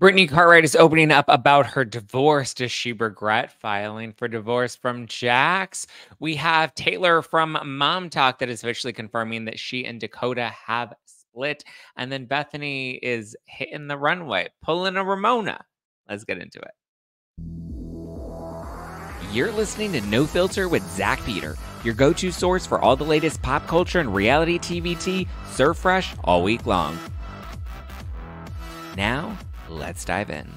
Brittany Carwright is opening up about her divorce. Does she regret filing for divorce from Jax? We have Taylor from Mom Talk that is officially confirming that she and Dakota have split. And then Bethenny is hitting the runway, pulling a Ramona. Let's get into it. You're listening to No Filter with Zach Peter, your go-to source for all the latest pop culture and reality TV tea, served fresh all week long. Now, let's dive in.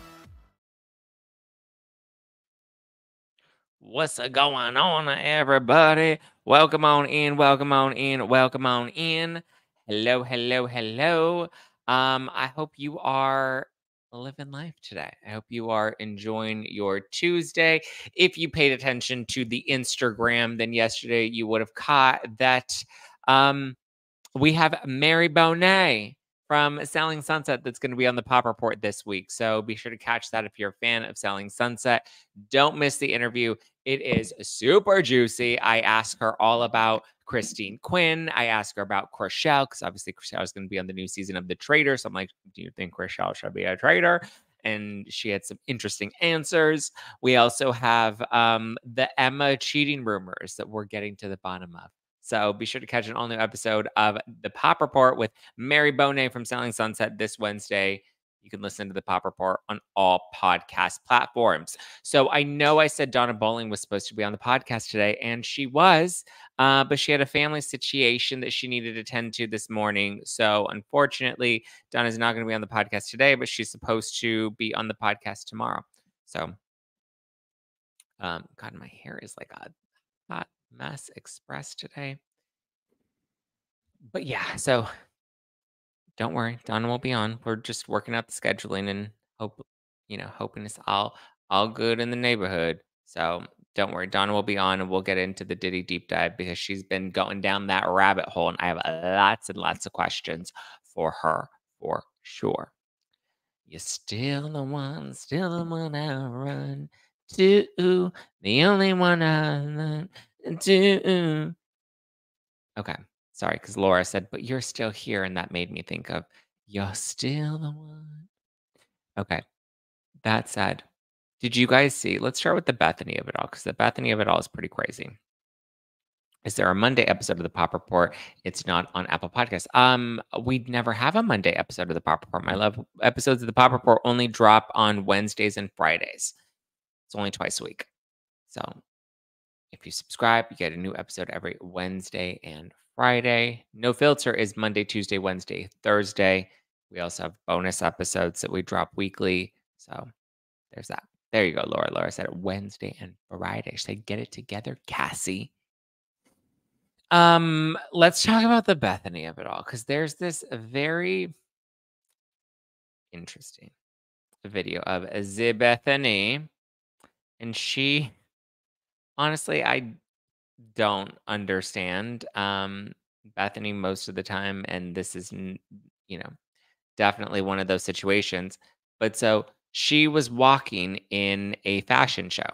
What's going on, everybody? Welcome on in, welcome on in, welcome on in. Hello, hello, hello. I hope you are living life today. I hope you are enjoying your Tuesday. If you paid attention to the Instagram, then yesterday you would have caught that we have Mary Bonet from Selling Sunset that's going to be on the Pop Report this week. So be sure to catch that if you're a fan of Selling Sunset. Don't miss the interview. It is super juicy. I ask her all about Christine Quinn. I ask her about Chrishell, because obviously Chrishell is going to be on the new season of The Traitor. So I'm like, do you think Chrishell should be a traitor? And she had some interesting answers. We also have the Emma cheating rumors that we're getting to the bottom of. So be sure to catch an all-new episode of The Pop Report with Mary Bonet from Selling Sunset this Wednesday. You can listen to The Pop Report on all podcast platforms. So I know I said Donna Bowling was supposed to be on the podcast today, and she was, but she had a family situation that she needed to tend to this morning. So unfortunately, Donna's not going to be on the podcast today, but she's supposed to be on the podcast tomorrow. So, God, my hair is like a hot mess express today. But yeah, so don't worry, Donna will be on. We're just working out the scheduling and hoping it's all good in the neighborhood. So don't worry, Donna will be on and we'll get into the Diddy deep dive because she's been going down that rabbit hole and I have lots and lots of questions for her for sure. You're still the one I run to, the only one I run to. Okay, sorry, because Laura said, but you're still here, and that made me think of, you're still the one. Okay, that said, did you guys see, let's start with the Bethenny of it all, because the Bethenny of it all is pretty crazy. Is there a Monday episode of the Pop Report? It's not on Apple Podcasts. We'd never have a Monday episode of the Pop Report. My love episodes of the Pop Report only drop on Wednesdays and Fridays. It's only twice a week. So if you subscribe, you get a new episode every Wednesday and Friday. No Filter is Monday, Tuesday, Wednesday, Thursday. We also have bonus episodes that we drop weekly. So there's that. There you go, Laura. Laura said it Wednesday and Friday. Should I get it together, Cassie? Let's talk about the Bethenny of it all, because there's this very interesting video of the Bethenny, and she, honestly, I don't understand Bethenny most of the time, and this is definitely one of those situations. But so she was walking in a fashion show,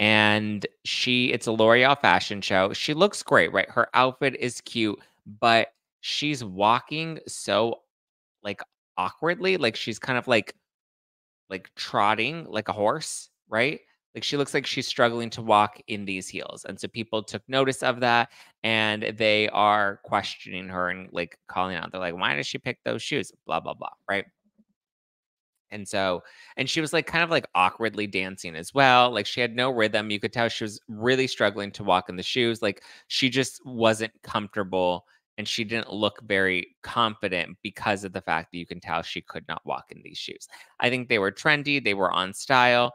and it's a L'Oreal fashion show. She looks great, right? Her outfit is cute, but she's walking so like awkwardly, like she's kind of like trotting like a horse, right? Like she looks like she's struggling to walk in these heels. And so people took notice of that and they are questioning her and like calling out. They're like, why does she pick those shoes? Blah, blah, blah. Right. And so, and she was like kind of like awkwardly dancing as well. Like she had no rhythm. You could tell she was really struggling to walk in the shoes. Like she just wasn't comfortable and she didn't look very confident because of the fact that you can tell she could not walk in these shoes. I think they were trendy, they were on style,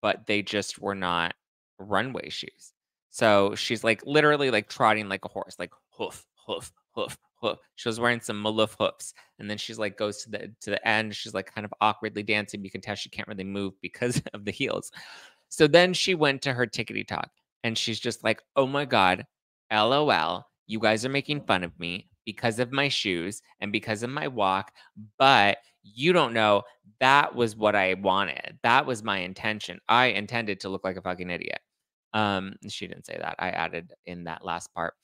but they just were not runway shoes. So she's like literally like trotting like a horse, like hoof, hoof, hoof, hoof. She was wearing some maloof hoofs, and then she's like goes to the end. She's like kind of awkwardly dancing. You can tell she can't really move because of the heels. So then she went to her tickety talk, and she's just like, "Oh my god, LOL, you guys are making fun of me because of my shoes and because of my walk, but you don't know that was what I wanted. That was my intention. I intended to look like a fucking idiot." She didn't say that. I added in that last part.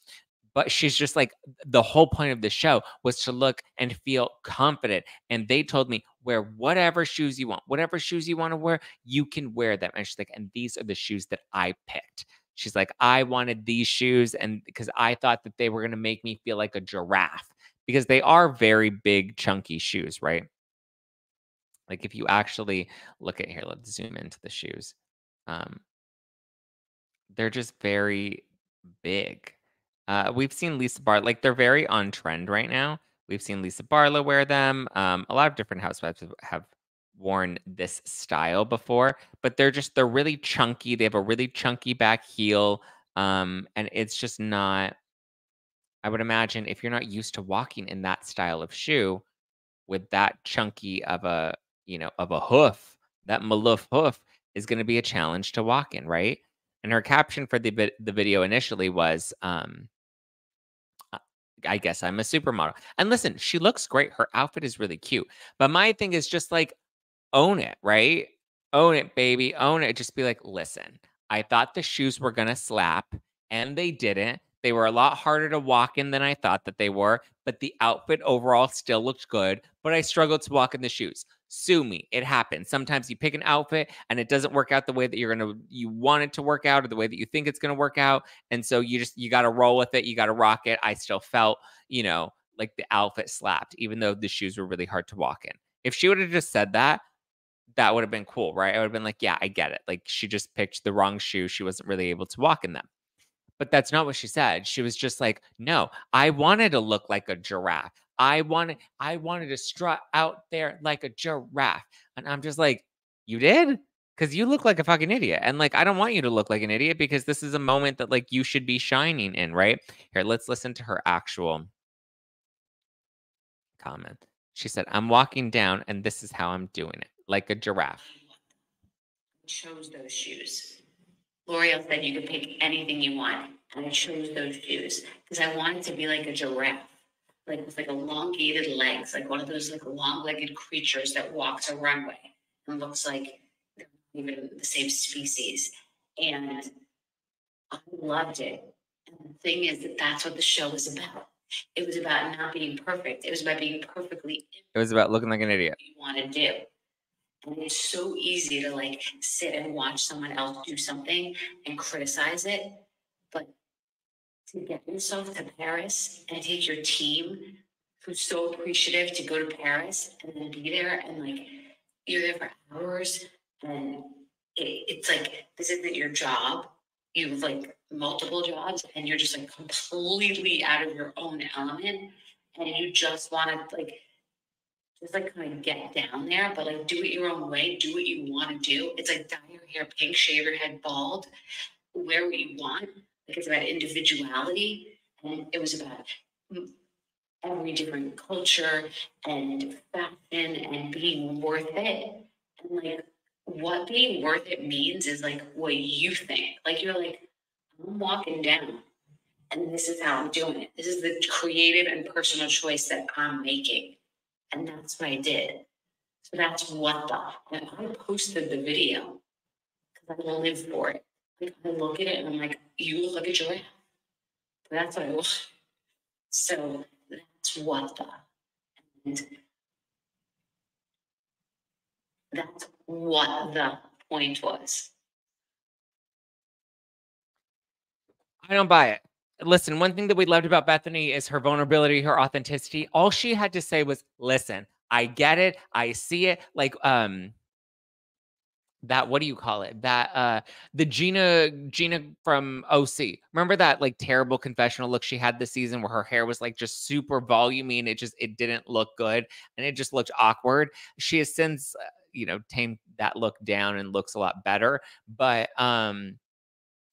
But she's just like, the whole point of the show was to look and feel confident. And they told me, wear whatever shoes you want. Whatever shoes you want to wear, you can wear them." And she's like, "And these are the shoes that I picked." She's like, "I wanted these shoes and because I thought that they were going to make me feel like a giraffe because they are very big, chunky shoes, right?" Like if you actually look at here, let's zoom into the shoes. Um, they're just very big. We've seen Lisa Barlow, like they're very on trend right now. We've seen Lisa Barlow wear them. A lot of different housewives have worn this style before, but they're really chunky. They have a really chunky back heel. And it's just not, I would imagine if you're not used to walking in that style of shoe with that chunky of a, of a hoof, that maloof hoof is going to be a challenge to walk in, right? And her caption for the video initially was, uh, "I guess I'm a supermodel." And listen, she looks great. Her outfit is really cute. But my thing is just like own it, right? Own it, baby. Own it. Just be like, "Listen, I thought the shoes were gonna slap, and they didn't. They were a lot harder to walk in than I thought that they were, but the outfit overall still looked good, but I struggled to walk in the shoes. Sue me. It happens. Sometimes you pick an outfit and it doesn't work out the way that you want it to work out or the way that you think it's gonna work out. And so you gotta roll with it. You gotta rock it. I still felt, like the outfit slapped, even though the shoes were really hard to walk in. If she would have just said that, that would have been cool, right? I would have been like, "Yeah, I get it." Like she just picked the wrong shoe. She wasn't really able to walk in them. But that's not what she said. She was just like, "No, I wanted to look like a giraffe. I wanted to strut out there like a giraffe." And I'm just like, "You did? Cuz you look like a fucking idiot." And like I don't want you to look like an idiot because this is a moment that like you should be shining in, right? Here, let's listen to her actual comment. She said, "I'm walking down and this is how I'm doing it, like a giraffe." Chose those shoes. L'Oreal said you could pick anything you want, and I chose those shoes because I wanted to be like a giraffe, like with like elongated legs, like one of those like long-legged creatures that walks a runway and looks like they're not even the same species. And I loved it. And the thing is that that's what the show was about. It was about not being perfect. It was about being perfectly It was about looking like an idiot. what you want to do. And it's so easy to like sit and watch someone else do something and criticize it. But to get yourself to Paris and take your team, who's so appreciative, to go to Paris and then be there and like you're there for hours and it's like this isn't your job. You have like multiple jobs and you're just like completely out of your own element and you just want to like just like kind of get down there, but like do it your own way, do what you want to do. It's like dye your hair pink, shave your head bald, wear what you want. Like it's about individuality, and it was about every different culture and fashion and being worth it. And like what being worth it means is like what you think. Like you're like, I'm walking down and this is how I'm doing it. This is the creative and personal choice that I'm making. And that's what I did. So that's what the, and I posted the video because I live for it. Like I look at it and I'm like, you look like a giraffe. That's what I look. So that's what the, and that's what the point was. I don't buy it. Listen, one thing that we loved about Bethenny is her vulnerability, her authenticity. All she had to say was, "Listen, I get it. I see it." Like, that what do you call it? That the Gina from OC. Remember that like terrible confessional look she had this season where her hair was like just super volumey and it didn't look good and it just looked awkward. She has since tamed that look down and looks a lot better, but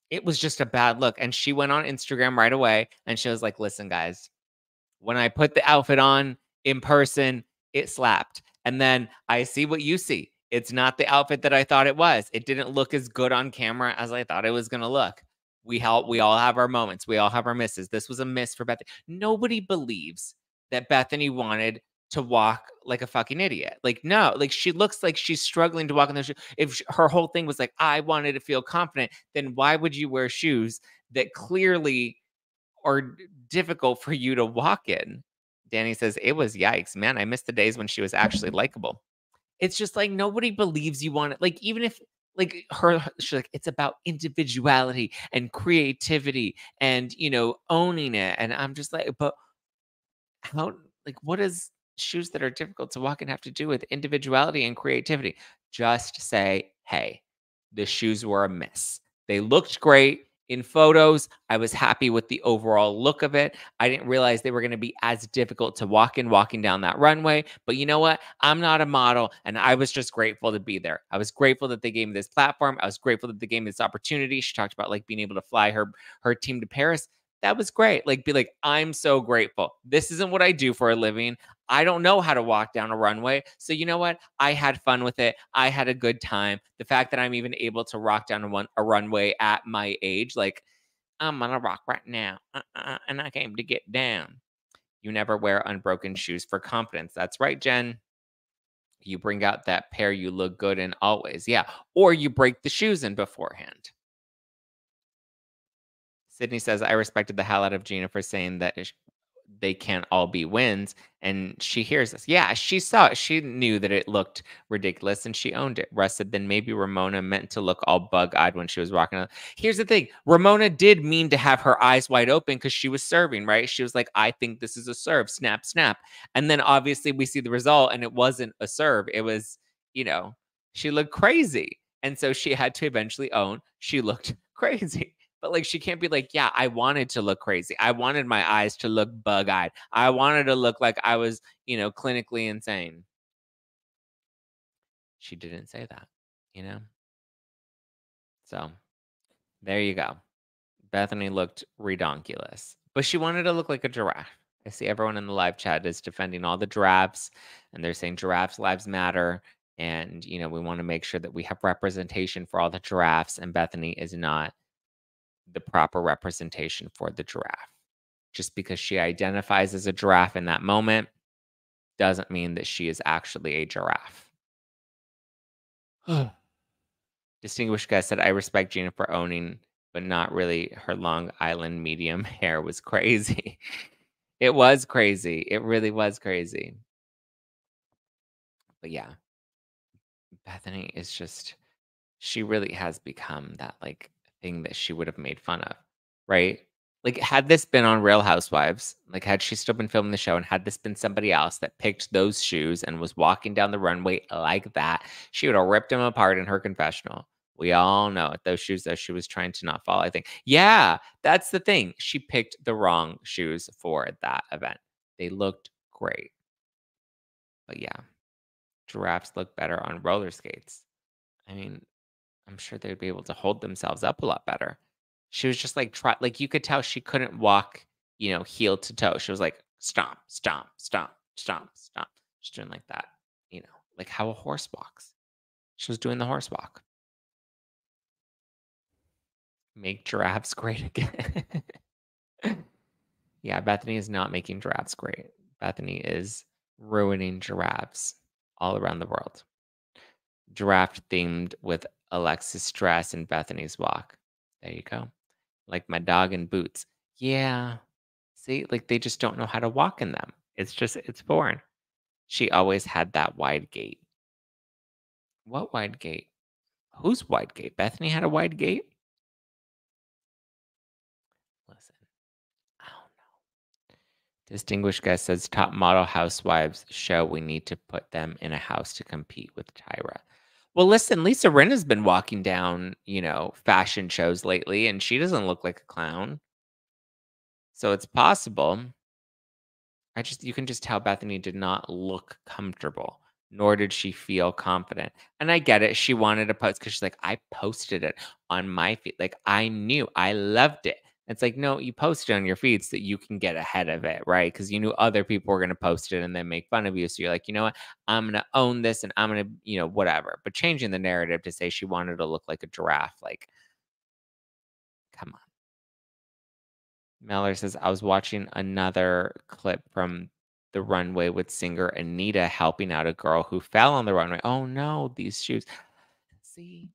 it was just a bad look. And she went on Instagram right away and she was like, "Listen, guys, when I put the outfit on in person, it slapped. And then I see what you see. It's not the outfit that I thought it was. It didn't look as good on camera as I thought it was going to look. We all have our moments. We all have our misses. This was a miss for Bethany. Nobody believes that Bethany wanted to walk like a fucking idiot. Like no, like she looks like she's struggling to walk in those shoes. If her whole thing was like I wanted to feel confident, then why would you wear shoes that clearly are difficult for you to walk in? Danny says, "It was yikes, man. I miss the days when she was actually likable." It's just like nobody believes you want it. Like, even if like she's like, it's about individuality and creativity and owning it. And I'm just like, but how, like, what does shoes that are difficult to walk in have to do with individuality and creativity? Just say, hey, the shoes were a miss. They looked great in photos. I was happy with the overall look of it. I didn't realize they were going to be as difficult to walk in walking down that runway. But you know what? I'm not a model, and I was just grateful to be there. I was grateful that they gave me this platform. I was grateful that they gave me this opportunity. She talked about like being able to fly her team to Paris. That was great. Like, be like, I'm so grateful. This isn't what I do for a living. I don't know how to walk down a runway. So, you know what? I had fun with it. I had a good time. The fact that I'm even able to rock down a runway at my age, like, I'm gonna rock right now. And I came to get down. You never wear unbroken shoes for confidence. That's right, Jen. You bring out that pair you look good in always. Yeah. Or you break the shoes in beforehand. Sydney says, I respected the hell out of Gina for saying that they can't all be wins. And she hears this. Yeah, she saw it. She knew that it looked ridiculous and she owned it. Russ said, then maybe Ramona meant to look all bug eyed when she was walking out. Here's the thing, Ramona did mean to have her eyes wide open because she was serving, right? She was like, I think this is a serve, snap, snap. And then obviously we see the result and it wasn't a serve. It was, you know, she looked crazy. And so she had to eventually own she looked crazy. But, like, she can't be like, "Yeah, I wanted to look crazy. I wanted my eyes to look bug-eyed. I wanted to look like I was, clinically insane." She didn't say that, you know? So, there you go. Bethany looked redonkulous, but she wanted to look like a giraffe. I see everyone in the live chat is defending all the giraffes, and they're saying giraffes' lives matter, and, we wanna make sure that we have representation for all the giraffes, and Bethany is not the proper representation for the giraffe. Just because she identifies as a giraffe in that moment doesn't mean that she is actually a giraffe. Distinguished guest said, I respect Gina for owning, but not really. Her Long Island medium hair was crazy. It was crazy. It really was crazy. But yeah, Bethany is just she really has become that, like, thing that she would have made fun of, right? Like, had this been on Real Housewives, like, had she still been filming the show and had this been somebody else that picked those shoes and was walking down the runway like that, she would have ripped them apart in her confessional. We all know it. Those shoes, though, she was trying to not fall, I think. Yeah, that's the thing. She picked the wrong shoes for that event. They looked great. But yeah, giraffes look better on roller skates. I mean, I'm sure they'd be able to hold themselves up a lot better. She was just like like you could tell she couldn't walk, heel to toe. She was like stomp, stomp, stomp, stomp, stomp. She's doing like that, like how a horse walks. She was doing the horse walk. Make giraffes great again. Yeah, Bethany is not making giraffes great. Bethany is ruining giraffes all around the world. Giraffe themed with Alexis dress and Bethany's walk. There you go. Like my dog in boots. Yeah. See, like they just don't know how to walk in them. It's foreign. She always had that wide gait. What wide gait? Whose wide gait? Bethany had a wide gait? Listen, I don't know. Distinguished guest says top model housewives show we need to put them in a house to compete with Tyra. Well, listen, Lisa Rinna's been walking down, fashion shows lately, and she doesn't look like a clown. So it's possible. You can just tell Bethany did not look comfortable, nor did she feel confident. And I get it. She wanted to post because she's like, I posted it on my feed. Like, I knew I loved it. It's like, no, you posted on your feed so that you can get ahead of it, right? Because you knew other people were going to post it and then make fun of you. So you're like, you know what? I'm going to own this and I'm going to, whatever. But changing the narrative to say she wanted to look like a giraffe, like, come on. Mellor says, I was watching another clip from the runway with singer Anita helping out a girl who fell on the runway. Oh no, these shoes. See,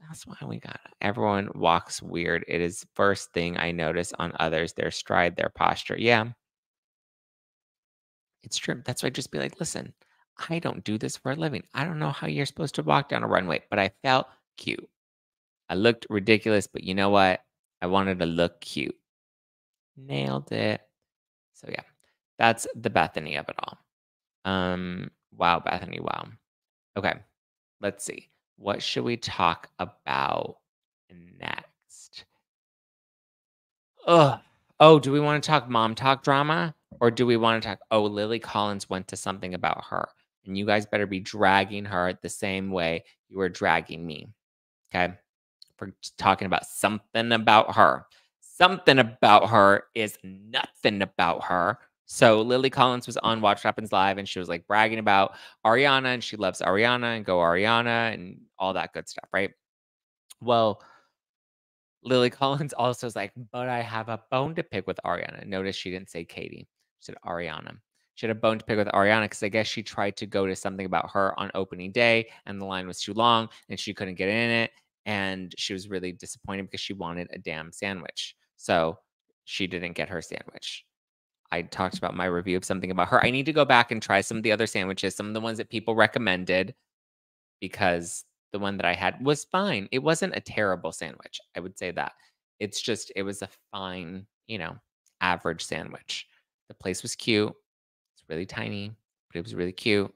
that's why we got it. Everyone walks weird. It is first thing I notice on others, their stride, their posture. Yeah, it's true. That's why I just be like, listen, I don't do this for a living. I don't know how you're supposed to walk down a runway, but I felt cute. I looked ridiculous, but you know what? I wanted to look cute. Nailed it. So yeah, that's the Bethenny of it all. Wow, Bethenny, wow. Okay, let's see. What should we talk about next? Ugh. Oh, do we want to talk mom talk drama? Or do we want to talk, oh, Lily Collins went to something about her. And you guys better be dragging her the same way you were dragging me. Okay. For talking about something about her. Something about her is nothing about her. So Lily Collins was on Watch What Happens Live and she was like bragging about Ariana and she loves Ariana and go Ariana and all that good stuff, right? Well, Lily Collins also is like, but I have a bone to pick with Ariana. Notice she didn't say Katie. She said Ariana. She had a bone to pick with Ariana because I guess she tried to go to something about her on opening day and the line was too long and she couldn't get in it. And she was really disappointed because she wanted a damn sandwich. So she didn't get her sandwich. I talked about my review of something about her. I need to go back and try some of the other sandwiches, some of the ones that people recommended because the one that I had was fine. It wasn't a terrible sandwich. I would say that. It's just it was a fine, average sandwich. The place was cute. It's really tiny, but it was really cute.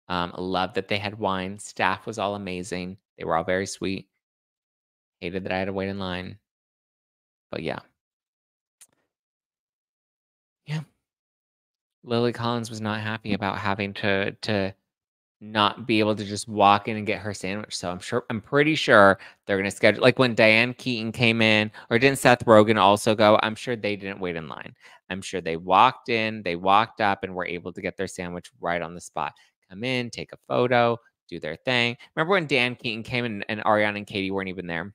I love that they had wine. Staff was all amazing. They were all very sweet. Hated that I had to wait in line. But yeah. Yeah. Lily Collins was not happy about having to not be able to just walk in and get her sandwich. So I'm pretty sure they're gonna schedule like when Diane Keaton came in, or didn't Seth Rogen also go? I'm sure they didn't wait in line. I'm sure they walked in, they walked up, and were able to get their sandwich right on the spot. Come in, take a photo, do their thing. Remember when Dan Keaton came in and Ariana and Katie weren't even there?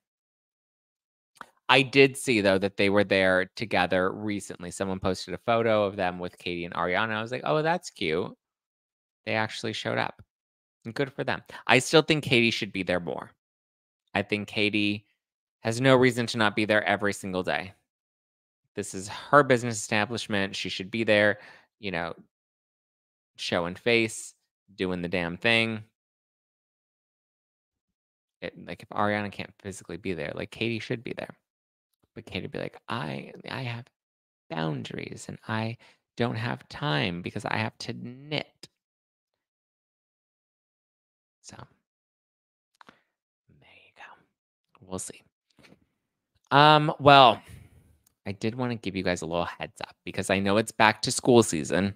I did see though that they were there together recently. Someone posted a photo of them with Katie and Ariana. I was like, oh, that's cute. They actually showed up. Good for them. I still think Katie should be there more. I think Katie has no reason to not be there every single day. This is her business establishment. She should be there, you know, showing face, doing the damn thing. Like if Ariana can't physically be there, like Katie should be there. But Katie be like, I have boundaries and I don't have time because I have to knit. So there you go. We'll see. Well, I did want to give you guys a little heads up because I know it's back to school season.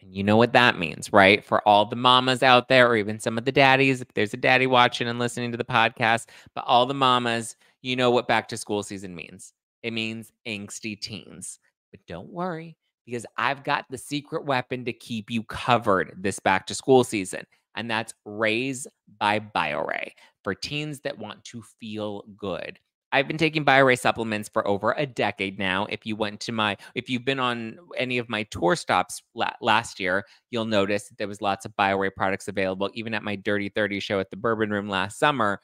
And you know what that means, right? For all the mamas out there, or even some of the daddies, if there's a daddy watching and listening to the podcast, but all the mamas, you know what back to school season means. It means angsty teens. But don't worry, because I've got the secret weapon to keep you covered this back to school season. And that's Raise by BioRay for teens that want to feel good. I've been taking BioRay supplements for over a decade now. If you've been on any of my tour stops last year, you'll notice that there was lots of BioRay products available. Even at my Dirty 30 show at the Bourbon Room last summer,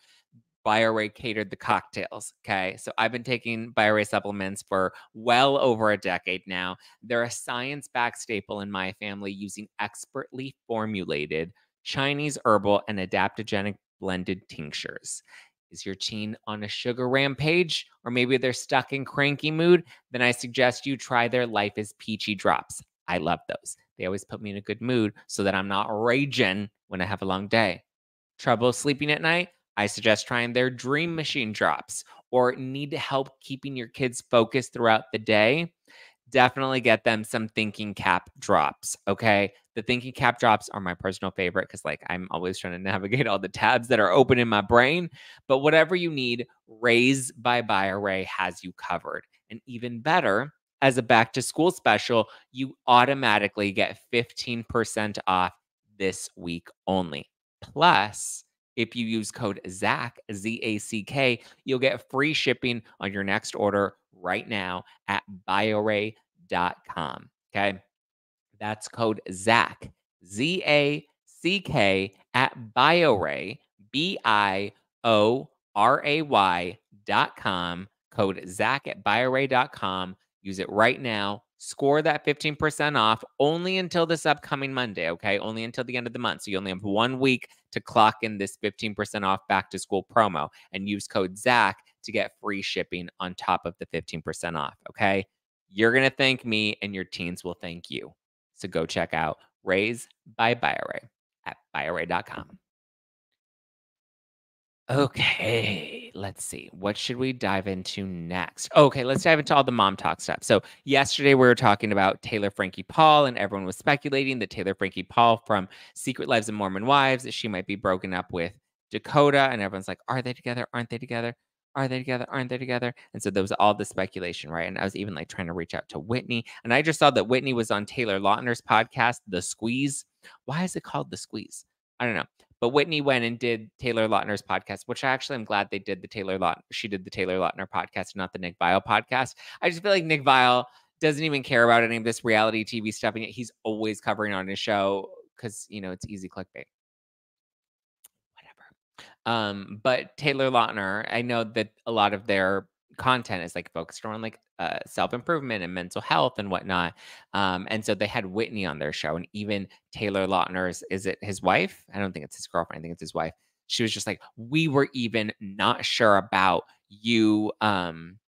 BioRay catered the cocktails. Okay. So I've been taking BioRay supplements for well over a decade now. They're a science backed staple in my family using expertly formulated Chinese herbal and adaptogenic blended tinctures. Is your teen on a sugar rampage or maybe they're stuck in cranky mood? Then I suggest you try their Life is Peachy drops. I love those. They always put me in a good mood so that I'm not raging when I have a long day. Trouble sleeping at night? I suggest trying their Dream Machine drops. Or need help keeping your kids focused throughout the day? Definitely get them some thinking cap drops. Okay. The thinking cap drops are my personal favorite because, like, I'm always trying to navigate all the tabs that are open in my brain. But whatever you need, Raise by BioRay has you covered. And even better, as a back to school special, you automatically get 15% off this week only. Plus, if you use code ZACK, ZACK, you'll get free shipping on your next order right now at bioray.com. Okay. That's code ZACK, ZACK at bioray, BIORAY.com. Code ZACK at bioray.com. Use it right now. Score that 15% off only until this upcoming Monday, okay? Only until the end of the month. So you only have 1 week to clock in this 15% off back to school promo and use code Zack to get free shipping on top of the 15% off, okay? You're going to thank me and your teens will thank you. So go check out Raise by BioArray at bioarray.com. Okay, let's see. What should we dive into next? Okay, let's dive into all the mom talk stuff. So, yesterday we were talking about Taylor Frankie Paul, and everyone was speculating that Taylor Frankie Paul from Secret Lives of Mormon Wives, that she might be broken up with Dakota. And everyone's like, are they together? Aren't they together? Are they together? Aren't they together? And so there was all the speculation, right? And I was even like trying to reach out to Whitney. And I just saw that Whitney was on Taylor Lautner's podcast, The Squeeze. Why is it called The Squeeze? I don't know. But Whitney went and did Taylor Lautner's podcast, which I actually am glad they did she did the Taylor Lautner podcast, not the Nick Viall podcast. I just feel like Nick Viall doesn't even care about any of this reality TV stuff, and yet he's always covering on his show because, it's easy clickbait. Whatever. But Taylor Lautner, I know that a lot of their content is like focused around like self-improvement and mental health and whatnot. And so they had Whitney on their show, and even Taylor Lautner's, is it his wife? I don't think it's his girlfriend. I think it's his wife. She was just like, we were even not sure about you coming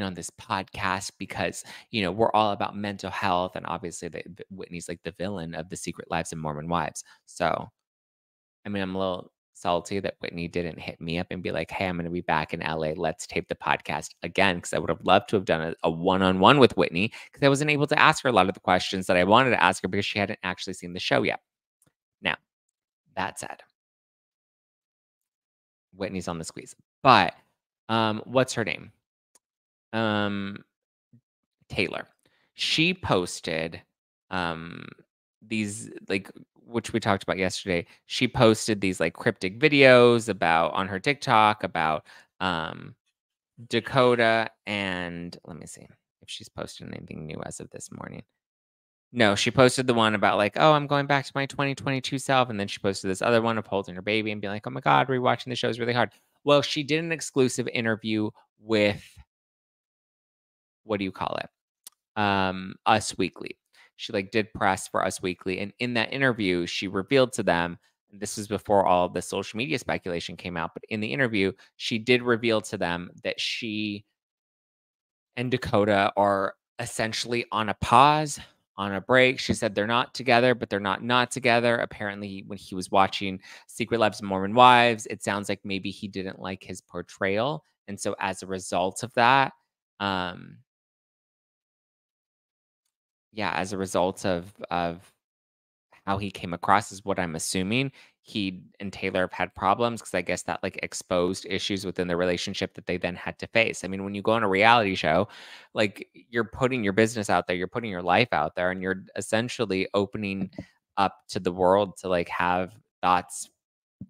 on this podcast because we're all about mental health, and obviously Whitney's like the villain of the Secret Lives of Mormon Wives. So I mean, I'm a little salty that Whitney didn't hit me up and be like, "Hey, I'm gonna be back in LA. Let's tape the podcast again." Because I would have loved to have done a one-on-one with Whitney because I wasn't able to ask her a lot of the questions that I wanted to ask her because she hadn't actually seen the show yet. Now, that said, Whitney's on the squeeze. But what's her name? Um, Taylor. She posted um these like which we talked about yesterday. She posted these like cryptic videos about on her TikTok about um Dakota, and let me see if she's posted anything new as of this morning. No, she posted the one about like, "Oh, I'm going back to my 2022 self," and then she posted this other one of holding her baby and being like, "Oh my god, rewatching the show is really hard." Well, she did an exclusive interview with, what do you call it? Us Weekly. She like did press for Us Weekly, and in that interview, she revealed to them, and this was before all the social media speculation came out, but in the interview, she did reveal to them that she and Dakota are essentially on a pause, on a break. She said they're not together, but they're not together. Apparently, when he was watching Secret Lives of Mormon Wives, it sounds like maybe he didn't like his portrayal, and so as a result of that, um, yeah, as a result of how he came across is what I'm assuming. He and Taylor have had problems because I guess that like exposed issues within the relationship that they then had to face. I mean, when you go on a reality show, like you're putting your business out there, you're putting your life out there, and you're essentially opening up to the world to like have thoughts,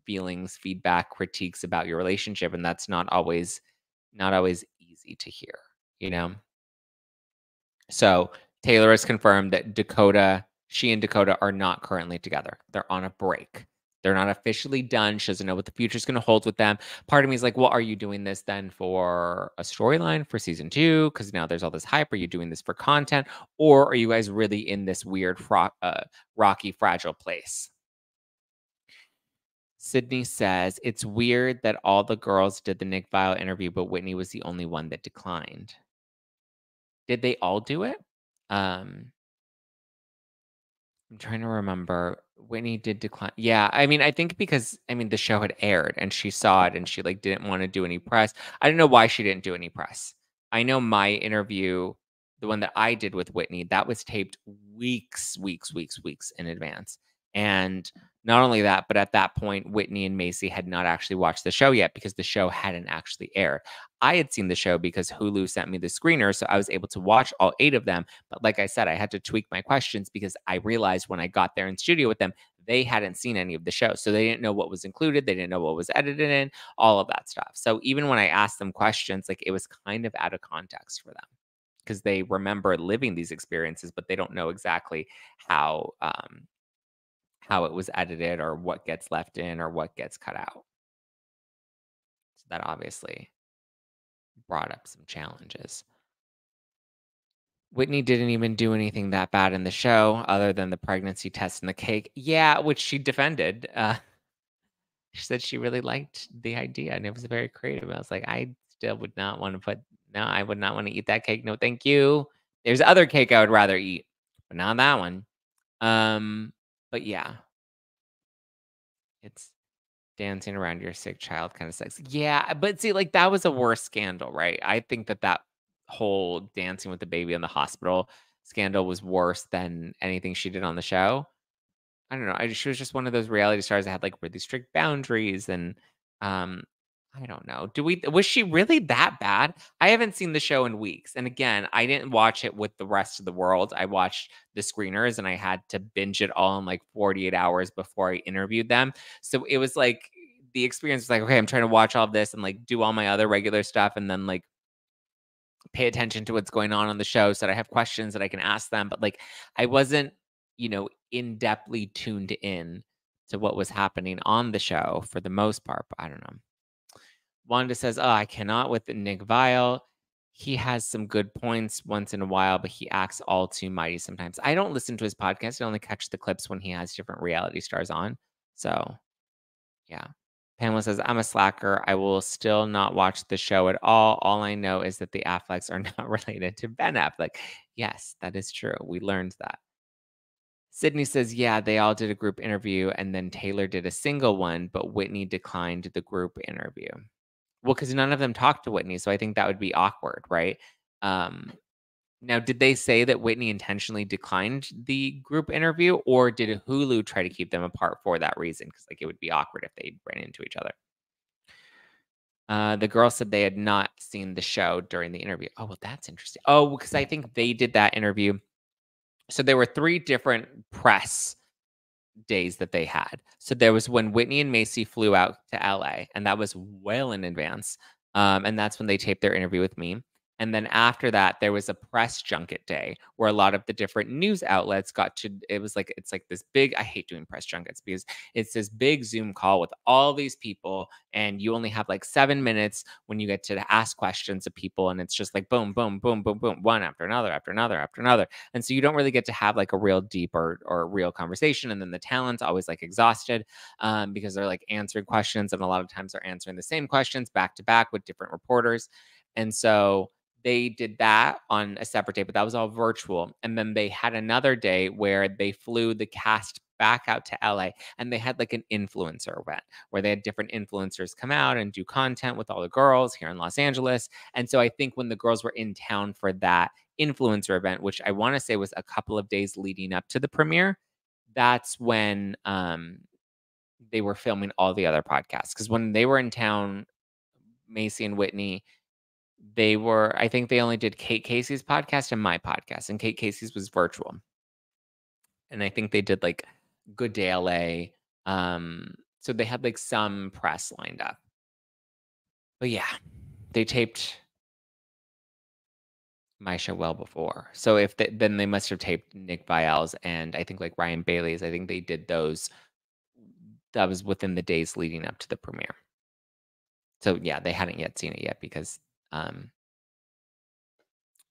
feelings, feedback, critiques about your relationship. And that's not always easy to hear, you know? So Taylor has confirmed that she and Dakota are not currently together. They're on a break. They're not officially done. She doesn't know what the future is going to hold with them. Part of me is like, well, are you doing this then for a storyline for season 2? Because now there's all this hype. Are you doing this for content? Or are you guys really in this weird, rocky, fragile place? Sydney says, it's weird that all the girls did the Nick Viall interview, but Whitney was the only one that declined. Did they all do it? Um, I'm trying to remember. Whitney did decline. Yeah, I mean, I think because the show had aired and she saw it and she like didn't want to do any press. I don't know why she didn't do any press. I know my interview, the one that I did with Whitney, that was taped weeks, weeks, weeks, weeks in advance. And not only that, but at that point, Whitney and Macy had not actually watched the show yet because the show hadn't actually aired. I had seen the show because Hulu sent me the screener, so I was able to watch all 8 of them. But like I said, I had to tweak my questions because I realized when I got there in studio with them, they hadn't seen any of the show. So they didn't know what was included. They didn't know what was edited in, all of that stuff. So even when I asked them questions, like it was kind of out of context for them because they remember living these experiences, but they don't know exactly how it was edited or what gets left in or what gets cut out. So that obviously brought up some challenges. Whitney didn't even do anything that bad in the show other than the pregnancy test and the cake. Yeah, which she defended. She said she really liked the idea and it was very creative. I was like, I still would not want to put no, I would not want to eat that cake. No, thank you. There's other cake I would rather eat, but not that one. But yeah, it's dancing around your sick child kind of sucks. Yeah, but see, like that was a worse scandal, right? I think that that whole dancing with the baby in the hospital scandal was worse than anything she did on the show. I don't know, she was just one of those reality stars that had, like, really strict boundaries and, um, I don't know. Do we was she really that bad? I haven't seen the show in weeks, and again, I didn't watch it with the rest of the world. I watched the screeners, and I had to binge it all in, like, 48 hours before I interviewed them. So it was like the experience was like, "Okay, I'm trying to watch all this and, like, do all my other regular stuff and then, like, pay attention to what's going on the show so that I have questions that I can ask them." But, like, I wasn't, in-depthly tuned in to what was happening on the show for the most part, but I don't know. Wanda says, "Oh, I cannot with the Nick Viall. He has some good points once in a while, but he acts all too mighty sometimes." I don't listen to his podcast. I only catch the clips when he has different reality stars on. So, yeah. Pamela says, "I'm a slacker. I will still not watch the show at all. All I know is that the Afflecks are not related to Ben Affleck." Yes, that is true. We learned that. Sydney says, "Yeah, they all did a group interview, and then Taylor did a single one, but Whitney declined the group interview." Well, because none of them talked to Whitney, so I think that would be awkward, right? Um, Now, did they say that Whitney intentionally declined the group interview, or did Hulu try to keep them apart for that reason? Because, like, it would be awkward if they ran into each other. The girl said they had not seen the show during the interview. Oh, well, that's interesting. Oh, because I think they did that interview. So there were 3 different press days that they had. So there was when Whitney and Macy flew out to LA, and that was well in advance. And that's when they taped their interview with me. And then after that, there was a press junket day where a lot of the different news outlets got to it was like it's like this big I hate doing press junkets because it's this big Zoom call with all these people and you only have like 7 minutes when you get to ask questions of people and it's just like boom boom boom boom boom one after another after another after another. And so you don't really get to have like a real deep or real conversation. And then the talent's always like exhausted because they're like answering questions. And a lot of times they're answering the same questions back to back with different reporters. And so they did that on a separate day, but that was all virtual. And then they had another day where they flew the cast back out to LA and they had like an influencer event where they had different influencers come out and do content with all the girls here in Los Angeles. And so I think when the girls were in town for that influencer event, which I want to say was a couple of days leading up to the premiere, that's when they were filming all the other podcasts. Because when they were in town, Macy and Whitney, they were, I think they only did Kate Casey's podcast and my podcast, and Kate Casey's was virtual. And I think they did like Good Day LA. So they had like some press lined up. But yeah, they taped my show well before. So if they, then they must have taped Nick Viall's and I think like Ryan Bailey's. I think they did those. That was within the days leading up to the premiere. So yeah, they hadn't yet seen it yet because um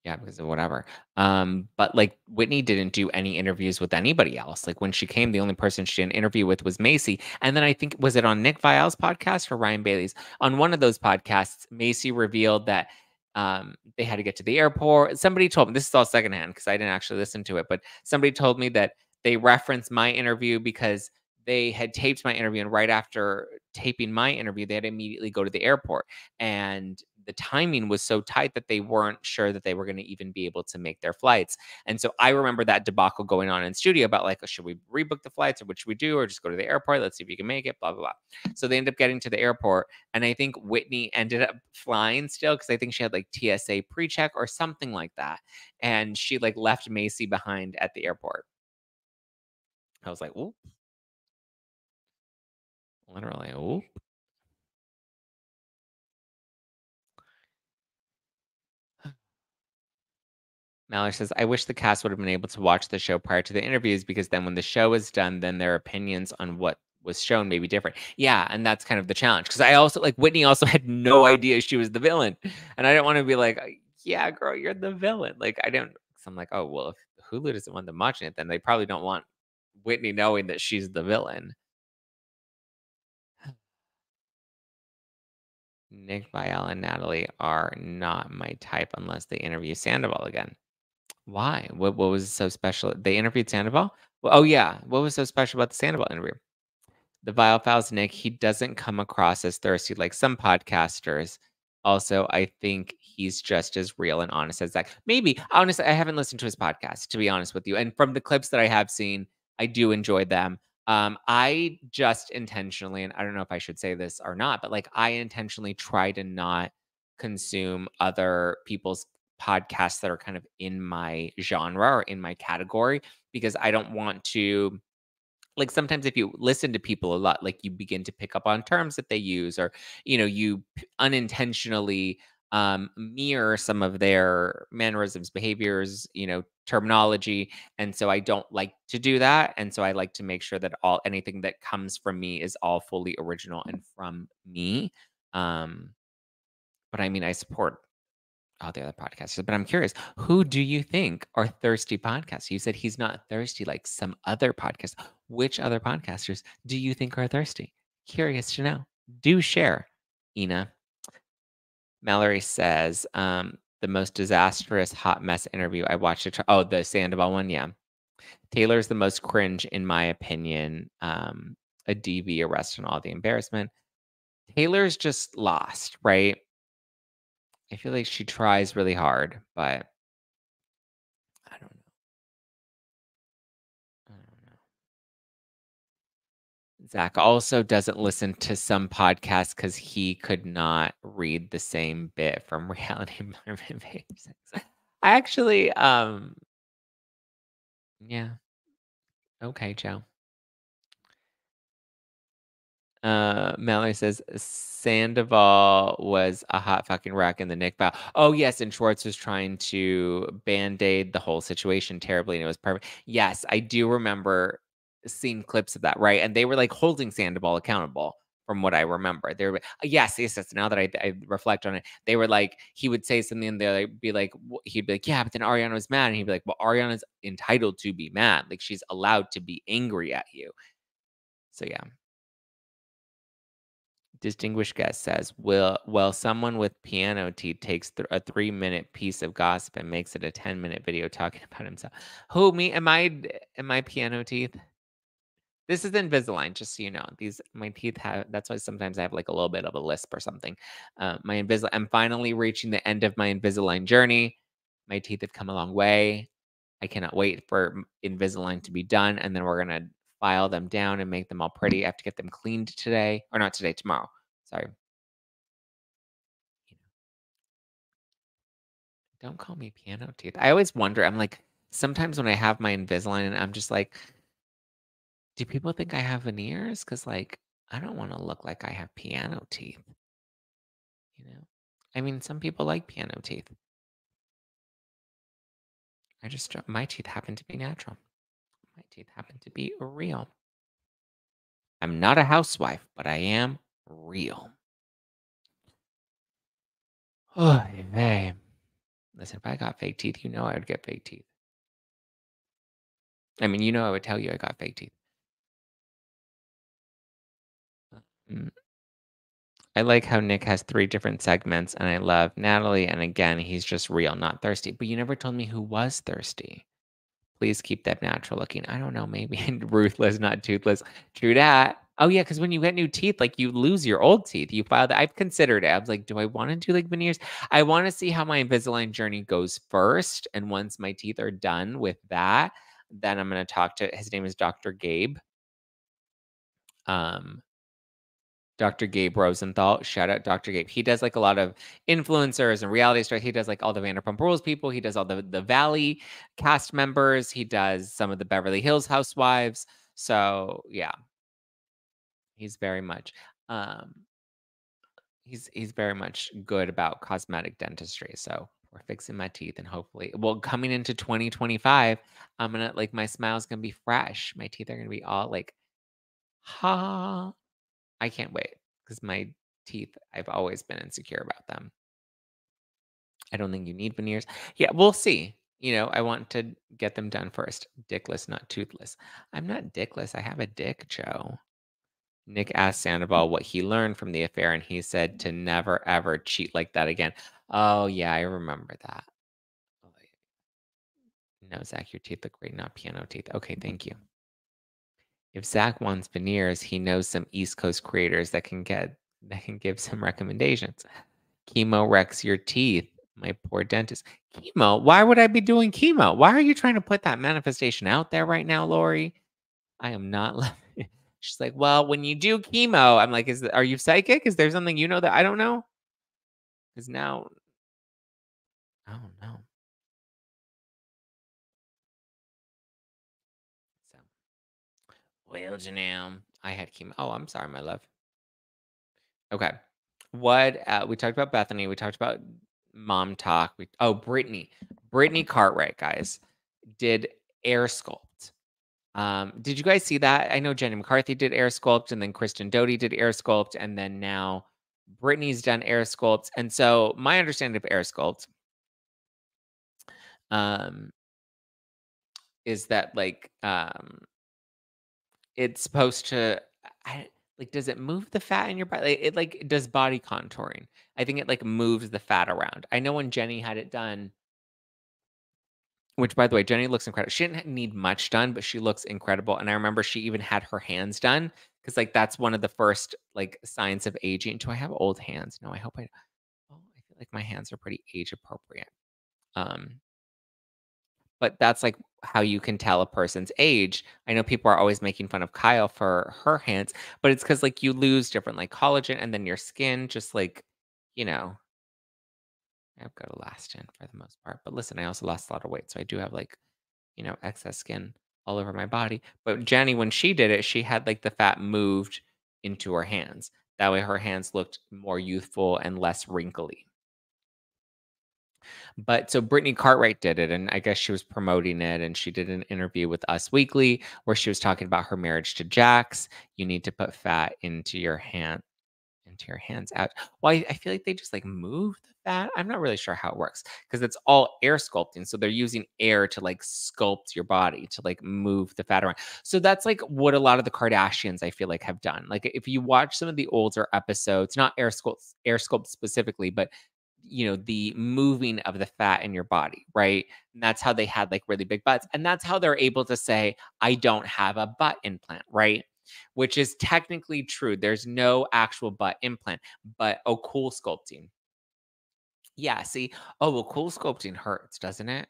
yeah, because of whatever. But like Whitney didn't do any interviews with anybody else. Like when she came, the only person she did an interview with was Macy. And then I think was it on Nick Viall's podcast or Ryan Bailey's? On one of those podcasts, Macy revealed that they had to get to the airport. Somebody told me this is all secondhand because I didn't actually listen to it, but somebody told me that they referenced my interview because they had taped my interview, and right after taping my interview, they had to immediately go to the airport. And the timing was so tight that they weren't sure that they were going to even be able to make their flights. And so I remember that debacle going on in studio about like, should we rebook the flights or what should we do? Or just go to the airport? Let's see if you can make it, blah, blah, blah. So they ended up getting to the airport. And I think Whitney ended up flying still because I think she had like TSA pre-check or something like that. And she like left Macy behind at the airport. I was like, oh, literally, oh. Mallory says, "I wish the cast would have been able to watch the show prior to the interviews because then when the show is done, then their opinions on what was shown may be different." Yeah, and that's kind of the challenge because I also like Whitney also had no idea she was the villain, and I don't want to be like, "Yeah, girl, you're the villain." Like I don't. 'cause I'm like, "Oh, well, if Hulu doesn't want them watching it, then they probably don't want Whitney knowing that she's the villain." Nick Viall and Natalie are not my type unless they interview Sandoval again. Why? What was so special? They interviewed Sandoval? Well, oh, yeah. What was so special about the Sandoval interview? The Vile Files Nick, he doesn't come across as thirsty like some podcasters. Also, I think he's just as real and honest as Zach. Maybe. Honestly, I haven't listened to his podcast, to be honest with you. And from the clips that I have seen, I do enjoy them. I just intentionally, and I don't know if I should say this or not, but like I intentionally try to not consume other people's podcasts that are kind of in my genre or in my category because I don't want to like sometimes if you listen to people a lot like you begin to pick up on terms that they use or unintentionally mirror some of their mannerisms behaviors terminology, and so I don't like to do that, and so I like to make sure that all anything that comes from me is all fully original and from me. um but I mean I support all the other podcasters, but I'm curious, who do you think are thirsty podcasts? You said he's not thirsty like some other podcasts. Which other podcasters do you think are thirsty? Curious to know. Do share, Ina. Mallory says, the most disastrous hot mess interview I watched. Oh, the Sandoval one. Yeah. Taylor's the most cringe, in my opinion. A DV arrest and all the embarrassment. Taylor's just lost, right? I feel like she tries really hard, but I don't know. I don't know. Zach also doesn't listen to some podcasts because he could not read the same bit from Reality Mermaid Babes. I actually, yeah, okay, Joe. Mallory says Sandoval was a hot fucking wreck in the Nick Bow. Oh yes, and Schwartz was trying to band-aid the whole situation terribly, and it was perfect. Yes, I do remember seeing clips of that, right? And they were like holding Sandoval accountable from what I remember. They were yes, yes, yes. Now that I reflect on it, they were like he would say something and they'd be like he'd be like, yeah, but then Ariana was mad, and he'd be like, well, Ariana's entitled to be mad, like she's allowed to be angry at you. So yeah. Distinguished guest says, "Well, someone with piano teeth takes a 3-minute piece of gossip and makes it a 10-minute video talking about himself." Who me? Am I piano teeth? This is Invisalign, just so you know. These my teeth have. That's why sometimes I have like a little bit of a lisp or something. My Invisalign. I'm finally reaching the end of my Invisalign journey. My teeth have come a long way. I cannot wait for Invisalign to be done, and then we're gonna file them down and make them all pretty. I have to get them cleaned today, or not today, tomorrow. Sorry. Don't call me piano teeth. I always wonder, I'm like, sometimes when I have my Invisalign, I'm just like, do people think I have veneers? Because, like, I don't want to look like I have piano teeth, you know? I mean, some people like piano teeth. My teeth happen to be natural. My teeth happen to be real. I'm not a housewife, but I am real. Oh, hey. Listen, if I got fake teeth, you know I would get fake teeth. I mean, I would tell you I got fake teeth. Mm. I like how Nick has 3 different segments, and I love Natalie, and again, he's just real, not thirsty. But you never told me who was thirsty. Please keep that natural looking. I don't know, maybe ruthless, not toothless. True that. Oh, yeah, because when you get new teeth, like, you lose your old teeth. You file that. I've considered it. I was like, do I wanna do, like, veneers? I wanna see how my Invisalign journey goes first, and once my teeth are done with that, then I'm gonna talk to his name is Dr. Gabe. Um Dr. Gabe Rosenthal. Shout out Dr. Gabe. He does like a lot of influencers and reality stars. He does like all the Vanderpump Rules people. He does all the Valley cast members. He does some of the Beverly Hills housewives. So yeah, he's very much um he's very much good about cosmetic dentistry. So we're fixing my teeth and hopefully well coming into 2025, I'm gonna like my smile's gonna be fresh. My teeth are gonna be all like ha. I can't wait because my teeth, I've always been insecure about them. I don't think you need veneers. Yeah, we'll see. I want to get them done first. Dickless, not toothless. I'm not dickless. I have a dick, Joe. Nick asked Sandoval what he learned from the affair, and he said to never ever cheat like that again. Oh, yeah, I remember that. Oh, no, Zach, your teeth look great, not piano teeth. Okay, thank you. If Zach wants veneers, he knows some East Coast creators that can give some recommendations. Chemo wrecks your teeth. My poor dentist. Chemo? Why would I be doing chemo? Why are you trying to put that manifestation out there right now, Lori? I am not. She's like, well, when you do chemo, I'm like, are you psychic? Is there something you know that I don't know? Because now, oh no. So, well, Janelle, I had chemo. Oh, I'm sorry, my love. Okay. What we talked about Bethenny, we talked about mom talk. Brittany Cartwright, guys, did air sculpt. Did you guys see that? I know Jenny McCarthy did air sculpt, and then Kristen Doty did air sculpt, and then now Brittany's done air sculpt. And so my understanding of air sculpt um, is that it's supposed to does it move the fat in your body? It does body contouring. I think it moves the fat around. I know when Jenny had it done, which by the way, Jenny looks incredible. She didn't need much done, but she looks incredible. And I remember she even had her hands done because that's one of the first signs of aging. Do I have old hands? No, I hope I. Oh, I feel like my hands are pretty age appropriate. Um, But that's, how you can tell a person's age. I know people are always making fun of Kyle for her hands, but it's because you lose different, collagen, and then your skin just, you know I've got elastin for the most part, but listen, I also lost a lot of weight, so I do have, excess skin all over my body. But Jenny, when she did it, she had, the fat moved into her hands. That way her hands looked more youthful and less wrinkly. But so Brittany Cartwright did it, and I guess she was promoting it, and she did an interview with Us Weekly where she was talking about her marriage to Jax. You need to put fat into your hands out. Well, I feel like they just move the fat. I'm not really sure how it works because it's all air sculpting. So they're using air to sculpt your body to move the fat around. So that's what a lot of the Kardashians I feel like have done. Like if you watch some of the older episodes, not air sculpt specifically, but the moving of the fat in your body, right? And that's how they had really big butts. And that's how they're able to say, I don't have a butt implant, right? Which is technically true. There's no actual butt implant, but oh, cool sculpting. Yeah, see, oh, well, cool sculpting hurts, doesn't it?